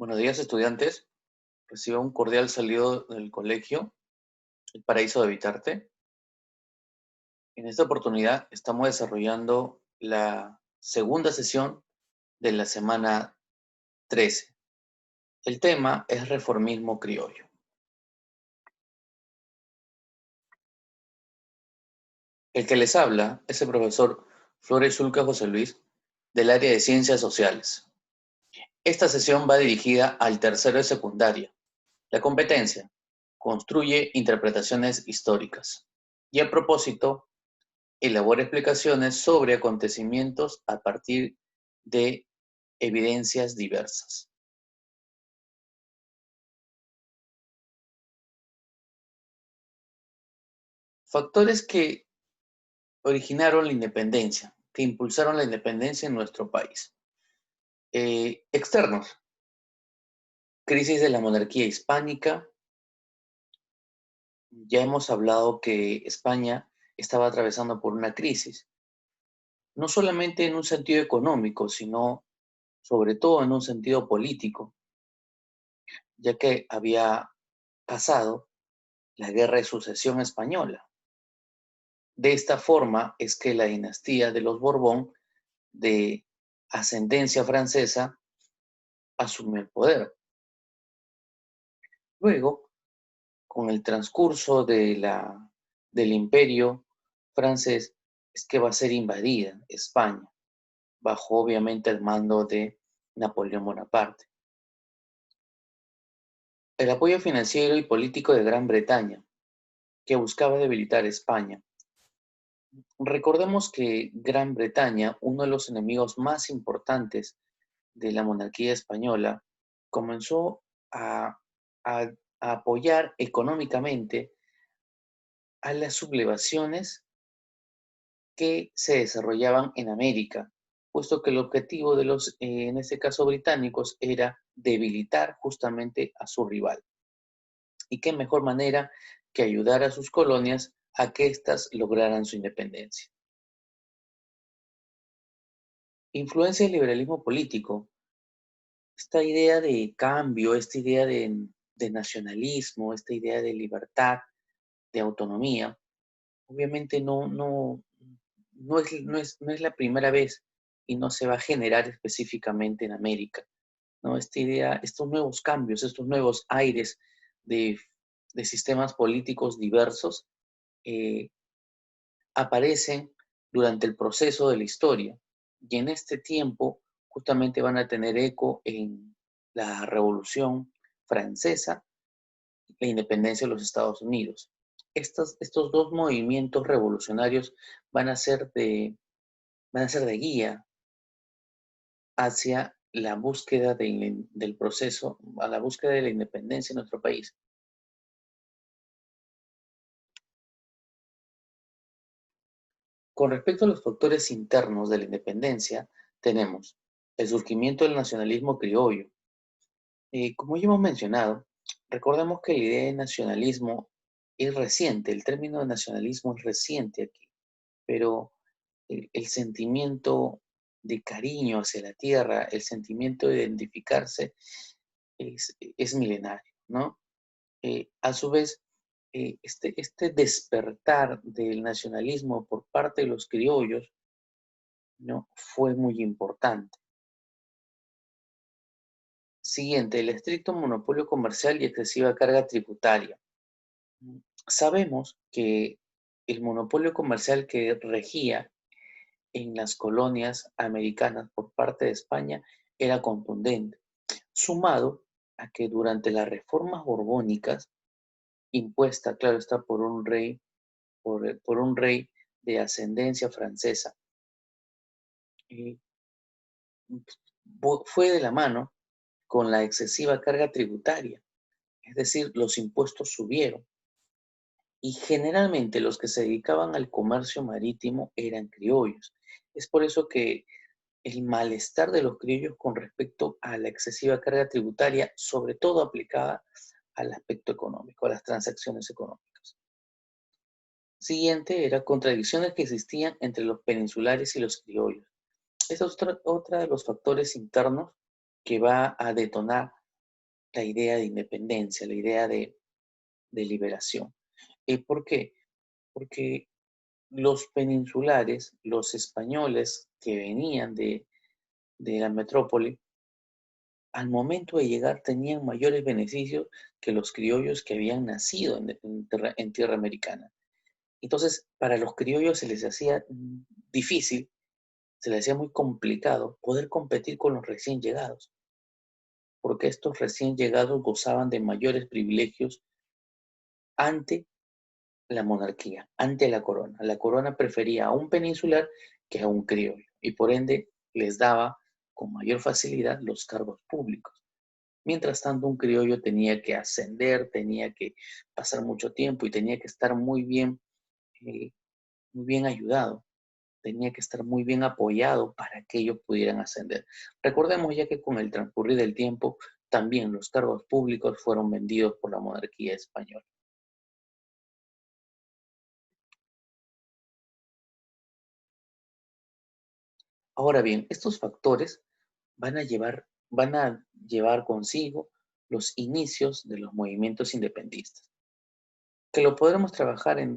Buenos días, estudiantes. Reciba un cordial saludo del colegio El Paraíso de Vitarte. En esta oportunidad estamos desarrollando la segunda sesión de la semana 13. El tema es reformismo criollo. El que les habla es el profesor Flores Zulca José Luis del área de Ciencias Sociales. Esta sesión va dirigida al tercero de secundaria. La competencia: construye interpretaciones históricas. Y a propósito, elabora explicaciones sobre acontecimientos a partir de evidencias diversas. Factores que originaron la independencia, que impulsaron la independencia en nuestro país. Externos: crisis de la monarquía hispánica. Ya hemos hablado que España estaba atravesando por una crisis, no solamente en un sentido económico, sino sobre todo en un sentido político, ya que había pasado la Guerra de Sucesión Española. De esta forma es que la dinastía de los Borbón, de ascendencia francesa, asumió el poder. Luego, con el transcurso del imperio francés, es que va a ser invadida España, bajo obviamente el mando de Napoleón Bonaparte. El apoyo financiero y político de Gran Bretaña, que buscaba debilitar España. Recordemos que Gran Bretaña, uno de los enemigos más importantes de la monarquía española, comenzó a apoyar económicamente a las sublevaciones que se desarrollaban en América, puesto que el objetivo de los, en este caso británicos, era debilitar justamente a su rival. Y qué mejor manera que ayudar a sus colonias a que éstas lograran su independencia. Influencia del liberalismo político. Esta idea de cambio, esta idea de nacionalismo, esta idea de libertad, de autonomía, obviamente no es la primera vez y no se va a generar específicamente en América, ¿no? Esta idea, estos nuevos cambios, estos nuevos aires de, de sistemas políticos diversos eh, aparecen durante el proceso de la historia, y en este tiempo justamente van a tener eco en la Revolución Francesa, la independencia de los Estados Unidos. Estos dos movimientos revolucionarios van a ser de guía hacia la búsqueda del proceso, a la búsqueda de la independencia en nuestro país. Con respecto a los factores internos de la independencia, tenemos el surgimiento del nacionalismo criollo. Como ya hemos mencionado, recordemos que la idea de nacionalismo es reciente, el término de nacionalismo es reciente aquí, pero el sentimiento de cariño hacia la tierra, el sentimiento de identificarse es milenario, ¿no? A su vez, este despertar del nacionalismo por parte de los criollos, ¿no?, fue muy importante. Siguiente, el estricto monopolio comercial y excesiva carga tributaria. Sabemos que el monopolio comercial que regía en las colonias americanas por parte de España era contundente, sumado a que durante las reformas borbónicas, impuesta, claro está, por un rey de ascendencia francesa, eh, fue de la mano con la excesiva carga tributaria, es decir, los impuestos subieron. Y generalmente los que se dedicaban al comercio marítimo eran criollos. Es por eso que el malestar de los criollos con respecto a la excesiva carga tributaria, sobre todo aplicada al aspecto económico, a las transacciones económicas. Siguiente era contradicciones que existían entre los peninsulares y los criollos. Es otra de los factores internos que va a detonar la idea de independencia, la idea de liberación. ¿Por qué? Porque los peninsulares, los españoles que venían de la metrópoli, al momento de llegar tenían mayores beneficios que los criollos que habían nacido en tierra americana. Entonces, para los criollos se les hacía difícil, se les hacía muy complicado poder competir con los recién llegados, porque estos recién llegados gozaban de mayores privilegios ante la monarquía, ante la corona. La corona prefería a un peninsular que a un criollo y por ende les daba con mayor facilidad los cargos públicos. Mientras tanto, un criollo tenía que ascender, tenía que pasar mucho tiempo y tenía que estar muy bien ayudado, tenía que estar muy bien apoyado para que ellos pudieran ascender. Recordemos ya que con el transcurrir del tiempo, también los cargos públicos fueron vendidos por la monarquía española. Ahora bien, estos factores van a llevar consigo los inicios de los movimientos independistas, que lo podremos trabajar en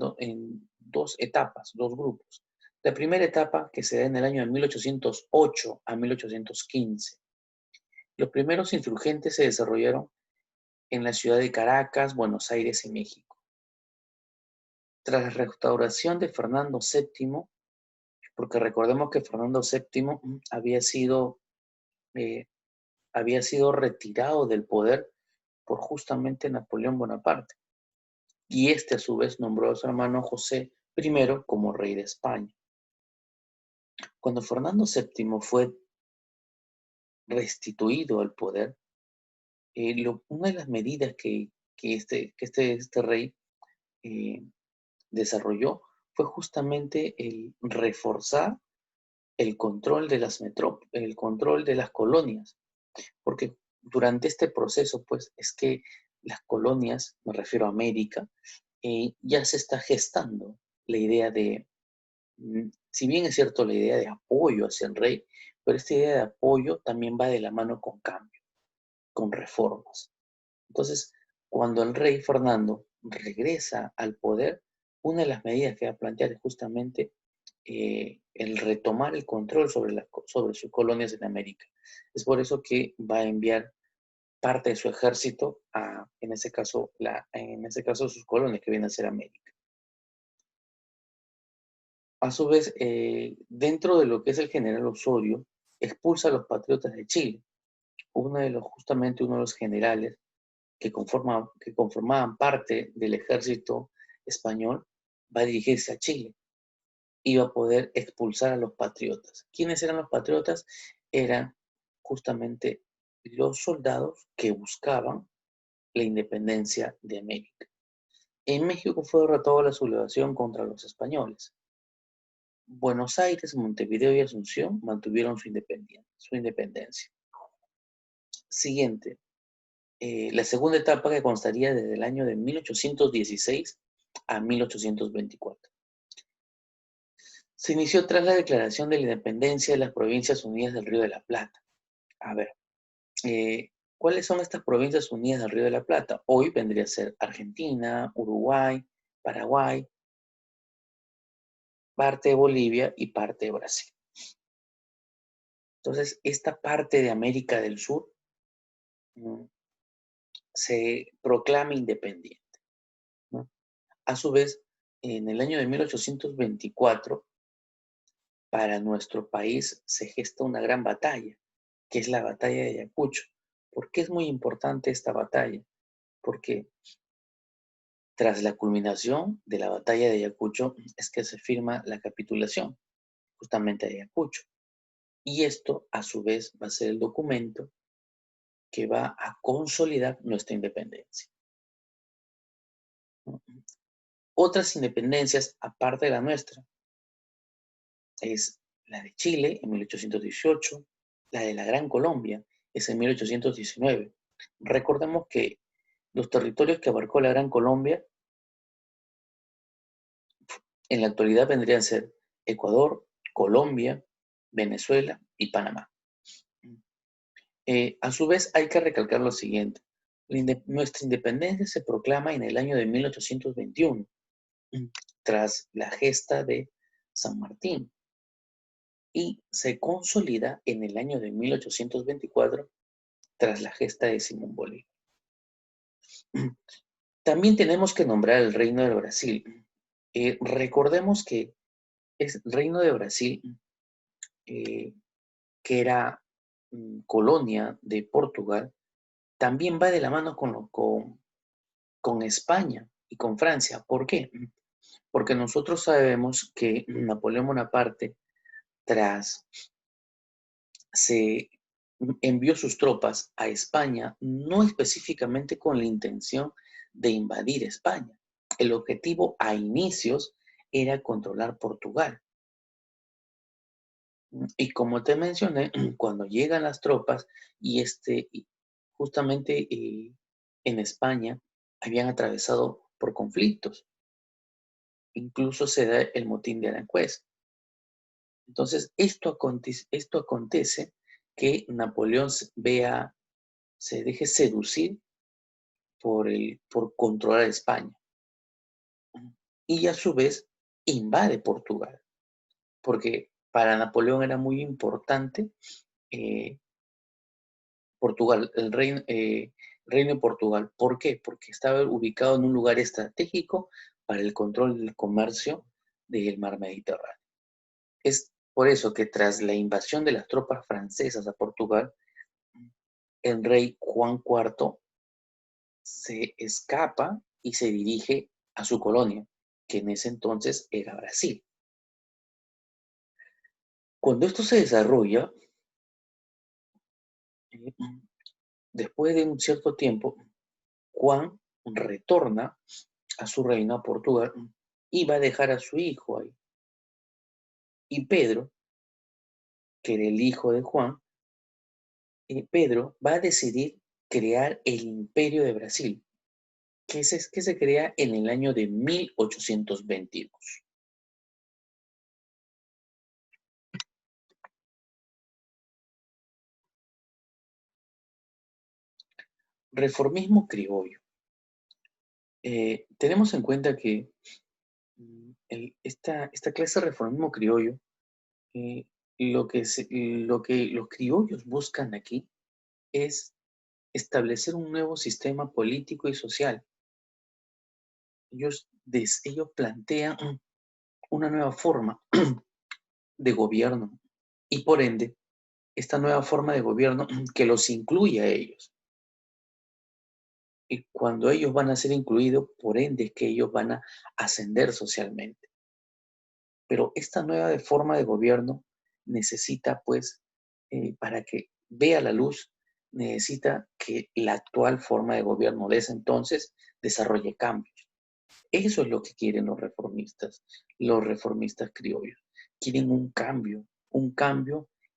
dos etapas, dos grupos. La primera etapa que se da en el año de 1808 a 1815. Los primeros insurgentes se desarrollaron en la ciudad de Caracas, Buenos Aires y México. Tras la restauración de Fernando VII, porque recordemos que Fernando VII eh, había sido retirado del poder por justamente Napoleón Bonaparte, y este a su vez nombró a su hermano José I como rey de España. Cuando Fernando VII fue restituido al poder, una de las medidas que este rey eh, desarrolló fue justamente el reforzar el control de las colonias, porque durante este proceso, pues, es que las colonias, me refiero a América, ya se está gestando la idea si bien es cierto la idea de apoyo hacia el rey, pero esta idea de apoyo también va de la mano con cambio, con reformas. Entonces, cuando el rey Fernando regresa al poder, una de las medidas que va a plantear es justamente el retomar el control sobre sus colonias en América. Es por eso que va a enviar parte de su ejército en ese caso sus colonias que vienen a ser América. A su vez, dentro de lo que es el general Osorio, expulsa a los patriotas de Chile. Justamente uno de los generales que conformaban parte del ejército español va a dirigirse a Chile y va a poder expulsar a los patriotas. ¿Quiénes eran los patriotas? Eran justamente los soldados que buscaban la independencia de América. En México fue derrotada la sublevación contra los españoles. Buenos Aires, Montevideo y Asunción mantuvieron su independencia. Siguiente, la segunda etapa que constaría desde el año de 1816 a 1824. Se inició tras la declaración de la independencia de las Provincias Unidas del Río de la Plata. A ver, ¿cuáles son estas Provincias Unidas del Río de la Plata? Hoy vendría a ser Argentina, Uruguay, Paraguay, parte de Bolivia y parte de Brasil. Entonces, esta parte de América del Sur mm, se proclama independiente, ¿no? A su vez, en el año de 1824, para nuestro país se gesta una gran batalla, que es la batalla de Ayacucho. ¿Por qué es muy importante esta batalla? Porque tras la culminación de la batalla de Ayacucho es que se firma la capitulación, justamente de Ayacucho. Y esto, a su vez, va a ser el documento que va a consolidar nuestra independencia, ¿no? Otras independencias, aparte de la nuestra, es la de Chile en 1818, la de la Gran Colombia es en 1819. Recordemos que los territorios que abarcó la Gran Colombia en la actualidad vendrían a ser Ecuador, Colombia, Venezuela y Panamá. A su vez, hay que recalcar lo siguiente. Nuestra independencia se proclama en el año de 1821, tras la gesta de San Martín, y se consolida en el año de 1824, tras la gesta de Simón Bolívar. También tenemos que nombrar el Reino del Brasil. Recordemos que el Reino de Brasil, que era colonia de Portugal, también va de la mano con España y con Francia. ¿Por qué? Porque nosotros sabemos que Napoleón Bonaparte, tras se envió sus tropas a España, no específicamente con la intención de invadir España. El objetivo a inicios era controlar Portugal. Y como te mencioné, cuando llegan las tropas y justamente en España habían atravesado por conflictos, incluso se da el motín de Aranjuez. Entonces, esto acontece que Napoleón se deje seducir por controlar España. Y a su vez invade Portugal, porque para Napoleón era muy importante Portugal, el reino de Portugal. ¿Por qué? Porque estaba ubicado en un lugar estratégico para el control del comercio del mar Mediterráneo. Es por eso que tras la invasión de las tropas francesas a Portugal, el rey Juan IV se escapa y se dirige a su colonia, que en ese entonces era Brasil. Cuando esto se desarrolla, después de un cierto tiempo, Juan retorna a su reino, a Portugal, y va a dejar a su hijo ahí. Y Pedro, que era el hijo de Juan, Pedro va a decidir crear el Imperio de Brasil, que se crea en el año de 1822. Reformismo criollo. Tenemos en cuenta que esta clase de reformismo criollo, lo que los criollos buscan aquí es establecer un nuevo sistema político y social. Ellos plantean una nueva forma de gobierno y por ende esta nueva forma de gobierno que los incluye a ellos. Y cuando ellos van a ser incluidos, por ende es que ellos van a ascender socialmente. Pero esta nueva forma de gobierno necesita, pues, para que vea la luz, necesita que la actual forma de gobierno de ese entonces desarrolle cambios. Eso es lo que quieren los reformistas criollos. Quieren un cambio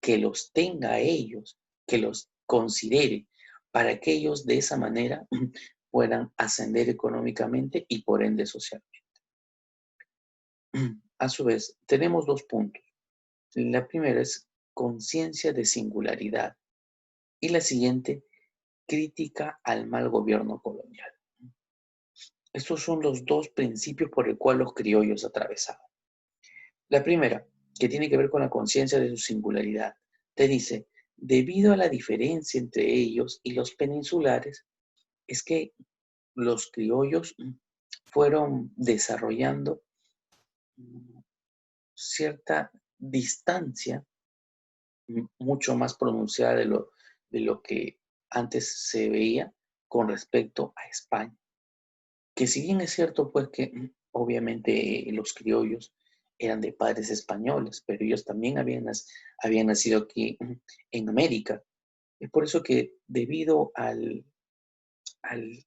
que los tenga a ellos, que los considere, para que ellos de esa manera puedan ascender económicamente y por ende socialmente. A su vez, tenemos dos puntos. La primera es conciencia de singularidad y la siguiente, crítica al mal gobierno colonial. Estos son los dos principios por el cual los criollos atravesaban. La primera, que tiene que ver con la conciencia de su singularidad, te dice, debido a la diferencia entre ellos y los peninsulares, es que los criollos fueron desarrollando cierta distancia mucho más pronunciada de lo que antes se veía con respecto a España. Que si bien es cierto, pues que obviamente los criollos eran de padres españoles, pero ellos también habían nacido aquí en América. Es por eso que debido al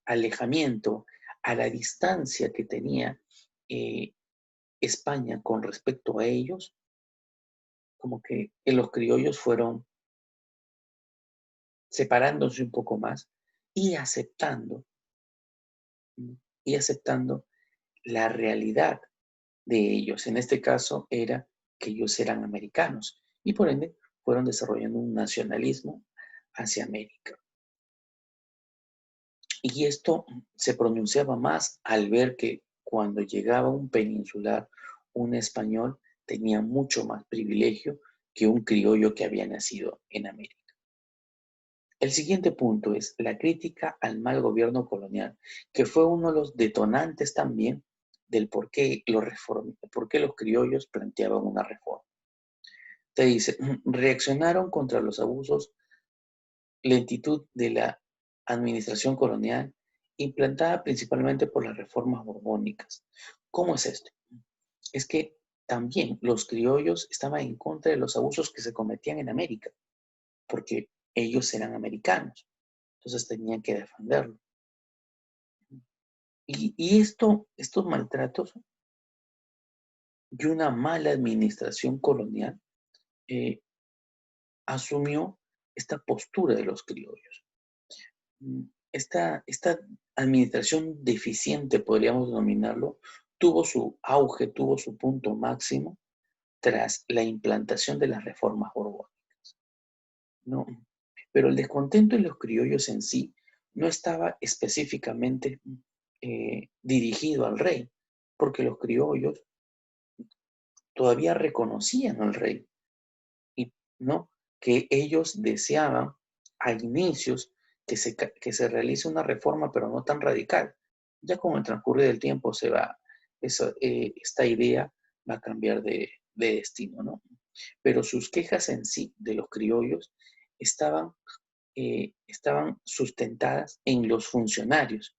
alejamiento, a la distancia que tenía España con respecto a ellos, como que los criollos fueron separándose un poco más y aceptando, y aceptando la realidad de ellos. En este caso era que ellos eran americanos y por ende fueron desarrollando un nacionalismo hacia América. Y esto se pronunciaba más al ver que cuando llegaba un peninsular, un español tenía mucho más privilegio que un criollo que había nacido en América. El siguiente punto es la crítica al mal gobierno colonial, que fue uno de los detonantes también del por qué los criollos planteaban una reforma. Te dice, reaccionaron contra los abusos, lentitud de la administración colonial, implantada principalmente por las reformas borbónicas. ¿Cómo es esto? Es que también los criollos estaban en contra de los abusos que se cometían en América, porque ellos eran americanos, entonces tenían que defenderlo. Y estos maltratos y una mala administración colonial eh, asumió esta postura de los criollos. Esta administración deficiente, podríamos denominarlo, tuvo su auge, tuvo su punto máximo tras la implantación de las reformas borbónicas, ¿no? Pero el descontento en los criollos en sí no estaba específicamente dirigido al rey, porque los criollos todavía reconocían al rey, y, ¿no? Que ellos deseaban a inicios que se realice una reforma, pero no tan radical. Ya con el transcurrir del tiempo esta idea va a cambiar de destino, ¿no? Pero sus quejas en sí de los criollos estaban sustentadas en los funcionarios.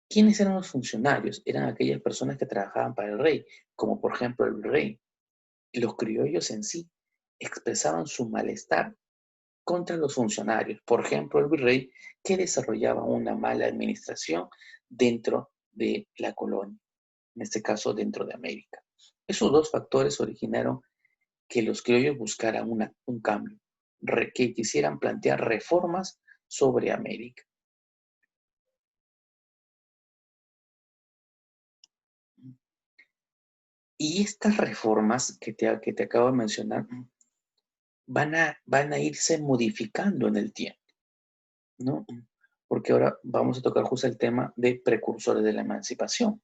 ¿Quiénes eran los funcionarios? Eran aquellas personas que trabajaban para el rey, como por ejemplo el rey. Los criollos en sí expresaban su malestar contra los funcionarios, por ejemplo el virrey, que desarrollaba una mala administración dentro de la colonia, en este caso dentro de América. Esos dos factores originaron que los criollos buscaran un cambio, que quisieran plantear reformas sobre América. Y estas reformas que te acabo de mencionar van a irse modificando en el tiempo, ¿no? Porque ahora vamos a tocar justo el tema de precursores de la emancipación.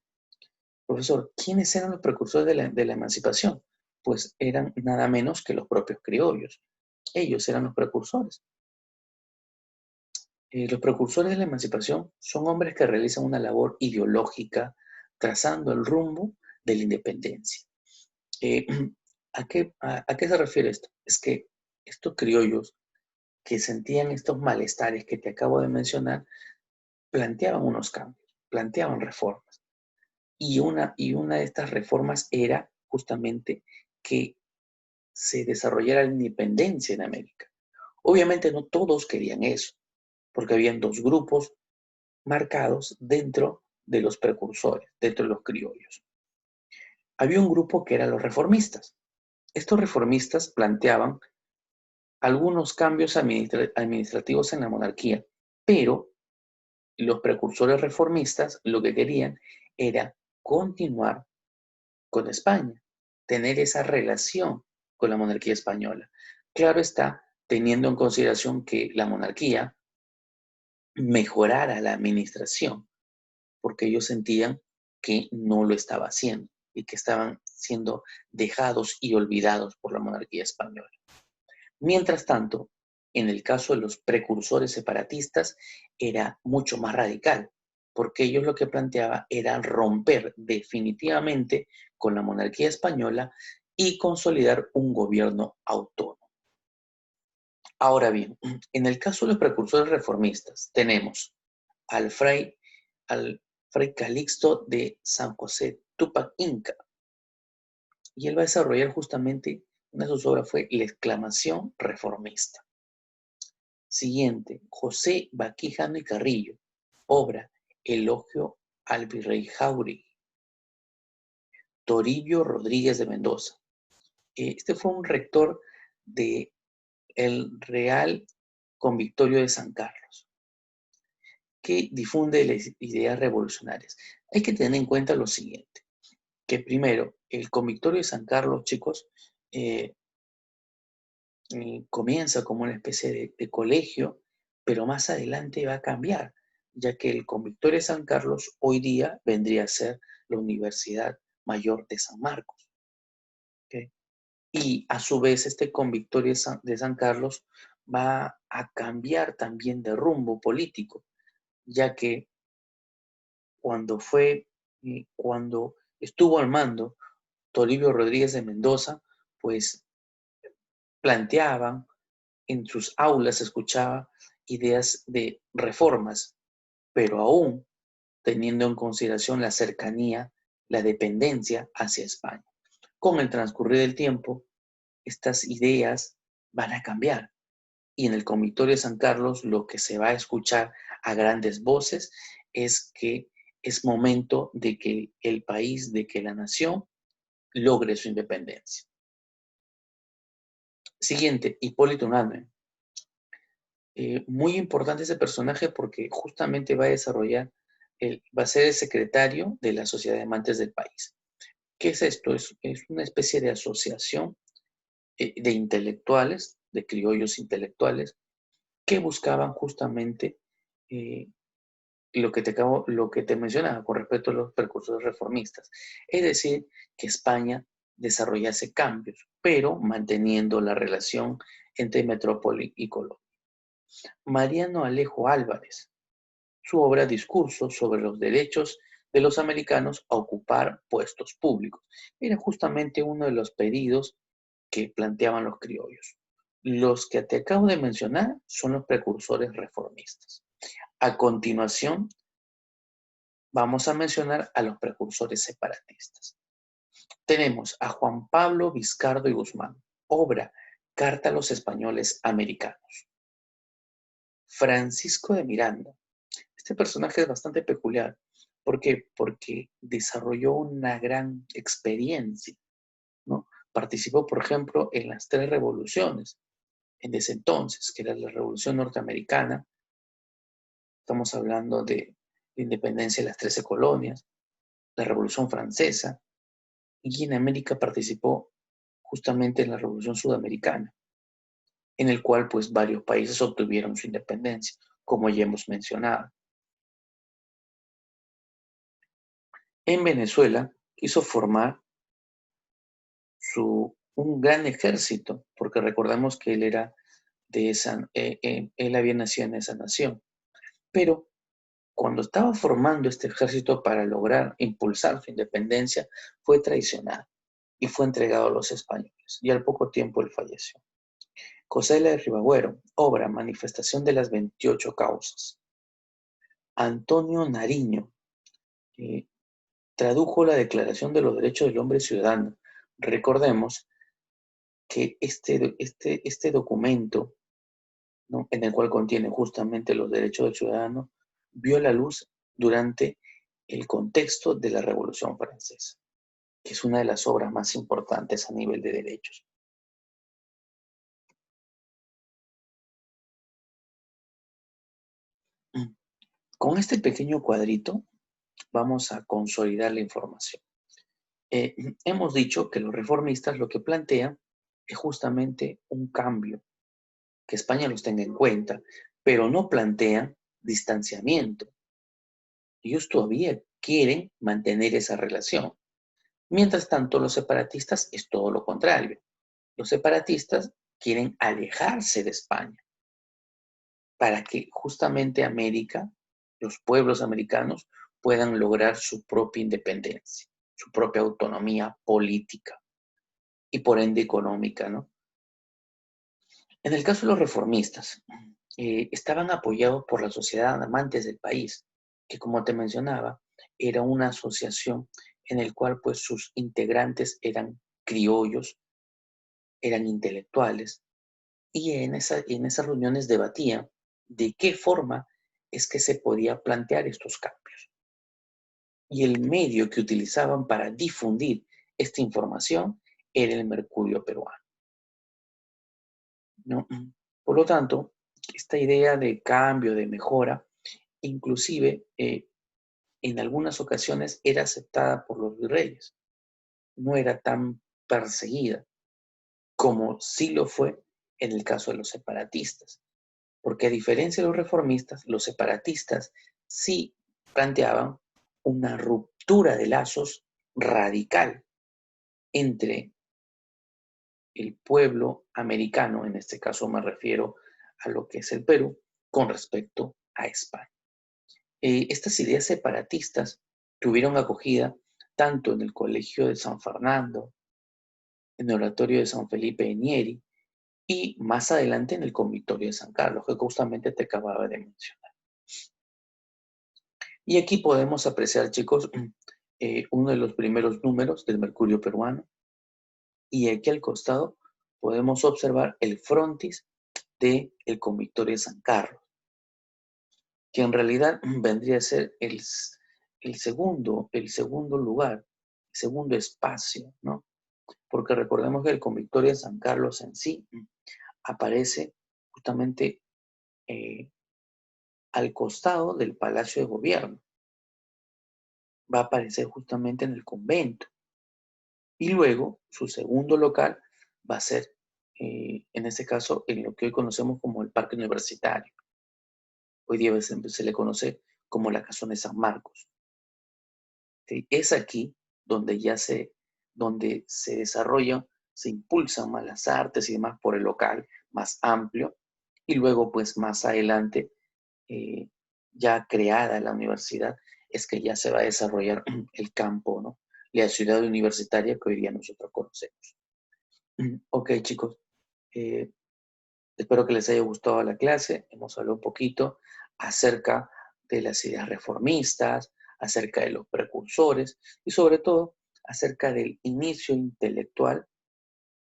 Profesor, ¿quiénes eran los precursores de la emancipación? Pues eran nada menos que los propios criollos. Ellos eran los precursores. Los precursores de la emancipación son hombres que realizan una labor ideológica trazando el rumbo de la independencia. Eh, ¿a qué se refiere esto? Es que estos criollos que sentían estos malestares que te acabo de mencionar, planteaban unos cambios, planteaban reformas. Y una de estas reformas era justamente que se desarrollara la independencia en América. Obviamente no todos querían eso, porque habían dos grupos marcados dentro de los precursores, dentro de los criollos. Había un grupo que eran los reformistas. Estos reformistas planteaban algunos cambios administrativos en la monarquía, pero los precursores reformistas lo que querían era continuar con España, tener esa relación con la monarquía española. Claro está, teniendo en consideración que la monarquía mejorara la administración, porque ellos sentían que no lo estaba haciendo y que estaban siendo dejados y olvidados por la monarquía española. Mientras tanto, en el caso de los precursores separatistas, era mucho más radical, porque ellos lo que planteaban era romper definitivamente con la monarquía española y consolidar un gobierno autónomo. Ahora bien, en el caso de los precursores reformistas, tenemos al fray Calixto de San José Tupac Inca, y él va a desarrollar justamente, una de sus obras fue La exclamación reformista. Siguiente, José Baquijano y Carrillo, obra Elogio al Virrey Jáuregui. Toribio Rodríguez de Mendoza. Este fue un rector del Real Convictorio de San Carlos, que difunde las ideas revolucionarias. Hay que tener en cuenta lo siguiente, que primero, el Convictorio de San Carlos, chicos, comienza como una especie de colegio, pero más adelante va a cambiar. ya que el Convictorio de San Carlos hoy día vendría a ser la Universidad Mayor de San Marcos. ¿Ok? Y a su vez este Convictorio de San Carlos va a cambiar también de rumbo político, ya que cuando estuvo al mando Toribio Rodríguez de Mendoza, pues planteaban en sus aulas, escuchaba ideas de reformas, pero aún teniendo en consideración la cercanía, la dependencia hacia España. Con el transcurrir del tiempo, estas ideas van a cambiar. Y en el Convictorio de San Carlos lo que se va a escuchar a grandes voces es que es momento de que el país, de que la nación logre su independencia. Siguiente, Hipólito Unanue. Muy importante ese personaje porque justamente va a desarrollar, va a ser el secretario de la Sociedad de Amantes del País. ¿Qué es esto? Es una especie de asociación de intelectuales, de criollos intelectuales, que buscaban justamente eh, lo que te mencionaba con respecto a los precursores reformistas. Es decir, que España desarrollase cambios, pero manteniendo la relación entre metrópoli y colonia. Mariano Alejo Álvarez, su obra Discurso sobre los derechos de los americanos a ocupar puestos públicos. Era justamente uno de los pedidos que planteaban los criollos. Los que te acabo de mencionar son los precursores reformistas. A continuación, vamos a mencionar a los precursores separatistas. Tenemos a Juan Pablo Vizcardo y Guzmán, obra Carta a los Españoles Americanos. Francisco de Miranda. Este personaje es bastante peculiar. ¿Por qué? Porque desarrolló una gran experiencia, ¿no? Participó, por ejemplo, en las 3 revoluciones en ese entonces, que era la Revolución Norteamericana. Estamos hablando de la independencia de las 13 colonias, la Revolución Francesa, y en América participó justamente en la Revolución Sudamericana, en el cual pues varios países obtuvieron su independencia, como ya hemos mencionado. En Venezuela quiso formar un gran ejército, porque recordamos que él era de él había nacido en esa nación. Pero cuando estaba formando este ejército para lograr impulsar su independencia, fue traicionado y fue entregado a los españoles. Y al poco tiempo él falleció. José de Ribagüero, obra Manifestación de las 28 causas. Antonio Nariño tradujo la Declaración de los Derechos del Hombre Ciudadano. Recordemos que este documento, ¿no?, en el cual contiene justamente los derechos del ciudadano, vio la luz durante el contexto de la Revolución Francesa, que es una de las obras más importantes a nivel de derechos. Con este pequeño cuadrito vamos a consolidar la información. Hemos dicho que los reformistas lo que plantean es justamente un cambio, que España los tenga en cuenta, pero no plantean distanciamiento. Ellos todavía quieren mantener esa relación. Mientras tanto, los separatistas es todo lo contrario. Los separatistas quieren alejarse de España para que justamente América, los pueblos americanos, puedan lograr su propia independencia, su propia autonomía política y por ende económica, ¿no? En el caso de los reformistas, estaban apoyados por la Sociedad de Amantes del País, que como te mencionaba, era una asociación en el cual pues sus integrantes eran criollos, eran intelectuales, y en esas reuniones debatían de qué forma es que se podía plantear estos cambios. Y el medio que utilizaban para difundir esta información era el Mercurio peruano, ¿no? Por lo tanto, esta idea de cambio, de mejora, inclusive en algunas ocasiones era aceptada por los virreyes, no era tan perseguida como sí lo fue en el caso de los separatistas. Porque a diferencia de los reformistas, los separatistas sí planteaban una ruptura de lazos radical entre el pueblo americano, en este caso me refiero a lo que es el Perú, con respecto a España. Estas ideas separatistas tuvieron acogida tanto en el Colegio de San Fernando, en el Oratorio de San Felipe de Nieri y más adelante en el Convictorio de San Carlos, que justamente te acababa de mencionar. Y aquí podemos apreciar, chicos, uno de los primeros números del Mercurio peruano. Y aquí al costado podemos observar el frontis del Convictorio de San Carlos, que en realidad vendría a ser el segundo lugar, el segundo espacio, ¿no? Porque recordemos que el Convictorio de San Carlos en sí aparece justamente eh, al costado del Palacio de Gobierno. Va a aparecer justamente en el convento. Y luego su segundo local va a ser, en este caso, en lo que hoy conocemos como el Parque Universitario. Hoy día se le conoce como la Casona de San Marcos. ¿Sí? Es aquí donde donde se desarrollan, se impulsan más las artes y demás por el local más amplio. Y luego, pues más adelante, eh, ya creada la universidad, es que ya se va a desarrollar el campo, ¿no? La ciudad universitaria que hoy día nosotros conocemos. Ok, chicos, eh, espero que les haya gustado la clase. Hemos hablado un poquito acerca de las ideas reformistas, acerca de los precursores y sobre todo acerca del inicio intelectual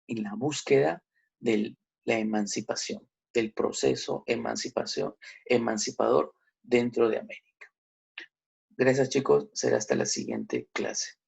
y la búsqueda de la emancipación, del proceso emancipador dentro de América. Gracias, chicos. Será hasta la siguiente clase.